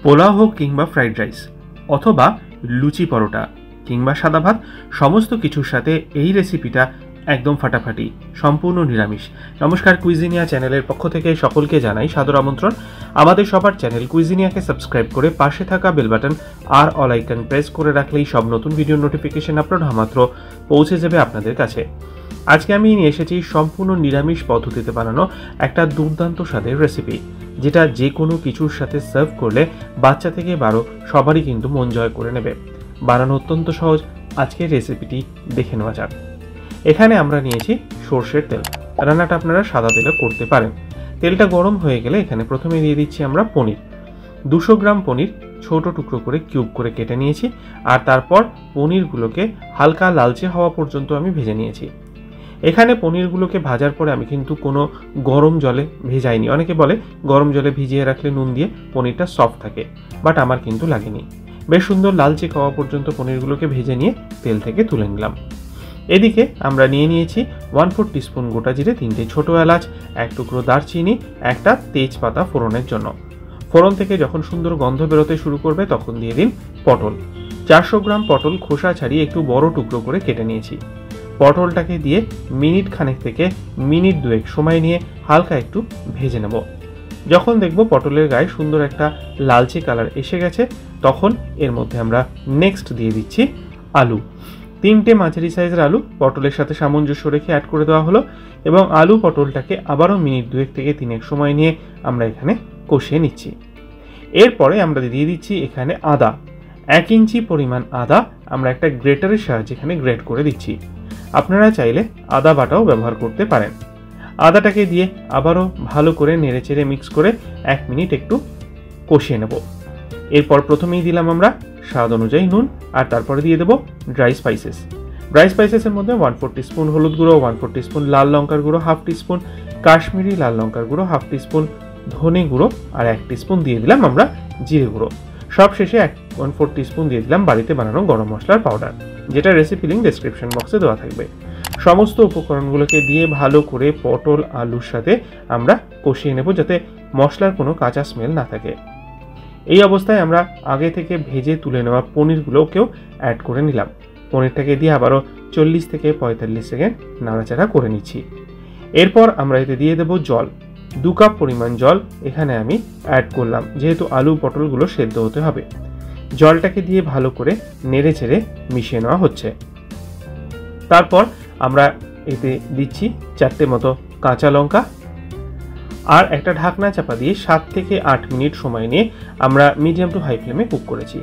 পোলাও হোক কিংবা fried rice অথবা লুচি পরোটা কিংবা সাদা ভাত, সমস্ত কিছুর সাথে এই রেসিপিটা একদম ফাটাফাটি, সম্পূর্ণ নিরামিষ। নমস্কার, কুইজিনিয়া চ্যানেলের পক্ষ থেকে সকলকে জানাই সাদর আমন্ত্রণ। আমাদের সবার চ্যানেল কুইজিনিয়াকে সাবস্ক্রাইব করে পাশে থাকা বেল বাটন আর অল আইকন প্রেস করে রাখলেই সব নতুন ভিডিও নোটিফিকেশন আপলোড মাত্র পৌঁছে যাবে আপনাদের কাছে। আজকে আমি নিয়ে এসেছি সম্পূর্ণ নিরামিষ পদ্ধতিতে বানানো একটা দুর্দান্ত স্বাদের রেসিপি, যেটা যে কোনো কিছুর সাথে সার্ভ করলে বাচ্চা থেকে বড় সবারই কিন্তু মন জয় করে নেবে। বানানো অত্যন্ত সহজ। আজকের রেসিপিটি দেখে নেওয়া যাক। এখানে আমরা নিয়েছি সর্ষের তেল। রান্নাটা আপনারা সাদা তেলে করতে পারেন। তেলটা গরম হয়ে গেলে এখানে প্রথমে দিয়ে দিচ্ছি আমরা পনির। 200 গ্রাম পনির ছোট টুকরো করে কিউব করে কেটে নিয়েছি, আর তারপর পনিরগুলোকে হালকা লালচে হওয়া পর্যন্ত আমি ভেজে নিয়েছি। এখানে পনিরগুলোকে ভাজার পরে আমি কিন্তু কোনো গরম জলে ভেজাইনি। অনেকে বলে গরম জলে ভিজিয়ে রাখলে নুন দিয়ে পনিরটা সফট থাকে, বাট আমার কিন্তু লাগেনি। বেশ সুন্দর লালচে হওয়া পর্যন্ত পনিরগুলোকে ভেজে নিয়ে তেল থেকে তুলে নিলাম। এদিকে আমরা নিয়ে নিয়েছি 1/4 টিস্পুন গোটা জিরে, 3টে ছোট এলাচ, 1 টুকরো দারচিনি, একটা তেজপাতা ফোড়নের জন্য। ফোড়ন থেকে যখন সুন্দর গন্ধ বেরোতে শুরু করবে তখন দিয়ে দিন পটল। 400 গ্রাম পটল খোসা ছাড়িয়ে একটু বড় টুকরো করে কেটে নিয়েছি। পটলটাকে দিয়ে মিনিট খানেক থেকে মিনিট 2 সময় নিয়ে হালকা একটু ভেজে নেব। যখন দেখব পটলের গায়ে সুন্দর একটা লালচে কালার এসে গেছে, তখন এর মধ্যে আমরা নেক্সট দিয়ে দিচ্ছি আলু। 3টে মাঝারি সাইজের আলু পটলের সাথে সামঞ্জস্য রেখে অ্যাড করে দেওয়া হলো, এবং আলু পটলটাকে আবারও মিনিট 2 থেকে 3 সময় নিয়ে আমরা এখানে কষিয়ে নিচ্ছি। এরপরে আমরা দিয়ে দিচ্ছি এখানে আদা। 1 ইঞ্চি পরিমাণ আদা আমরা একটা গ্রেটারের সাহায্যে এখানে গ্রেট করে দিচ্ছি। আপনারা চাইলে আদা বাটাও ব্যবহার করতে পারেন। আদাটাকে দিয়ে আবারও ভালো করে নেড়েচেড়ে মিক্স করে 1 মিনিট একটু কষিয়ে নেব। এরপর প্রথমেই দিলাম আমরা স্বাদ অনুযায়ী নুন, আর তারপরে দিয়ে দেবো ড্রাই স্পাইসেস। ড্রাই স্পাইসেসের মধ্যে 1/4 টিস্পুন হলুদ গুঁড়ো, 1/4 টিস্পুন লাল লঙ্কার গুঁড়ো, 1/2 টিস্পুন কাশ্মীরি লাল লঙ্কার গুঁড়ো, 1/2 টিস্পুন ধনে গুঁড়ো, আর 1 টিস্পুন দিয়ে দিলাম আমরা জিরে গুঁড়ো। সব শেষে 1/4 টিস্পুন দিয়ে দিলাম বাড়িতে বানানো গরম মশলার পাউডার, যেটা রেসিপি লিঙ্ক ডেসক্রিপশন বক্সে দেওয়া থাকবে। সমস্ত উপকরণগুলোকে দিয়ে ভালো করে পটল আলুর সাথে আমরা কষিয়ে নেব, যাতে মশলার কোনো কাঁচা স্মেল না থাকে। এই অবস্থায় আমরা আগে থেকে ভেজে তুলে নেওয়া পনিরগুলোকেও অ্যাড করে নিলাম। পনিরটাকে দিয়ে আবারও 40 থেকে 45 সেকেন্ড নাড়াচাড়া করে নিচ্ছি। এরপর আমরা এতে দিয়ে দেব জল। 2 কাপ পরিমাণ জল এখানে আমি অ্যাড করলাম, যেহেতু আলু পটলগুলো সেদ্ধ হতে হবে। জলটাকে দিয়ে ভালো করে নেড়ে চেড়ে মিশিয়ে নেওয়া হচ্ছে। তারপর আমরা এতে দিচ্ছি 4টে মতো কাঁচা লঙ্কা, আর একটা ঢাকনা চাপা দিয়ে 7 থেকে 8 মিনিট সময় নিয়ে আমরা মিডিয়াম টু হাই ফ্লেমে কুক করেছি।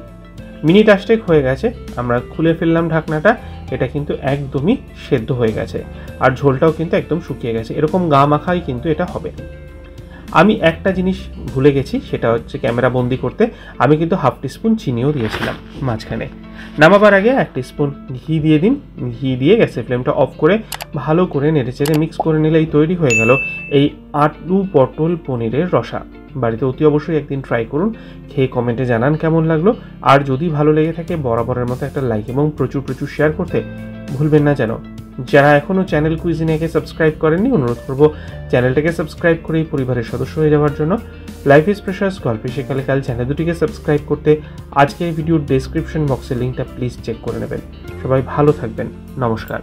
মিনিট 8 হয়ে গেছে, আমরা খুলে ফেললাম ঢাকনাটা। এটা কিন্তু একদমই সেদ্ধ হয়ে গেছে, আর ঝোলটাও কিন্তু একদম শুকিয়ে গেছে। এরকম গা মাখাই কিন্তু এটা হবে। আমি একটা জিনিস ভুলে গেছি, সেটা হচ্ছে ক্যামেরা বন্দি করতে। আমি কিন্তু 1/2 টিস্পুন চিনিও দিয়েছিলাম মাঝখানে। নামাবার আগে 1 টিস্পুন ঘি দিয়ে দিন। ঘি দিয়ে গ্যাসের ফ্লেমটা অফ করে ভালো করে নেড়েচেড়ে মিক্স করে নিলেই তৈরি হয়ে গেল এই আলু পটল পনিরের রসা। বাড়িতে অতি অবশ্যই একদিন ট্রাই করুন, খেয়ে কমেন্টে জানান কেমন লাগলো। আর যদি ভালো লেগে থাকে বরাবরের মতো একটা লাইক এবং প্রচুর প্রচুর শেয়ার করতে ভুলবেন না যেন। যারা এখনও চ্যানেল কুইজিনিয়াকে সাবস্ক্রাইব করেননি, অনুরোধ করব চ্যানেলটাকে সাবস্ক্রাইব করে পরিবারের সদস্য হয়ে যাওয়ার জন্য। লাইফ ইজ প্রেশাস গল্পে শেখালে কাল চ্যানেল দুটিকে সাবস্ক্রাইব করতে আজকের ভিডিওর ডেসক্রিপশন বক্সের লিঙ্কটা প্লিজ চেক করে নেবেন। সবাই ভালো থাকবেন। নমস্কার।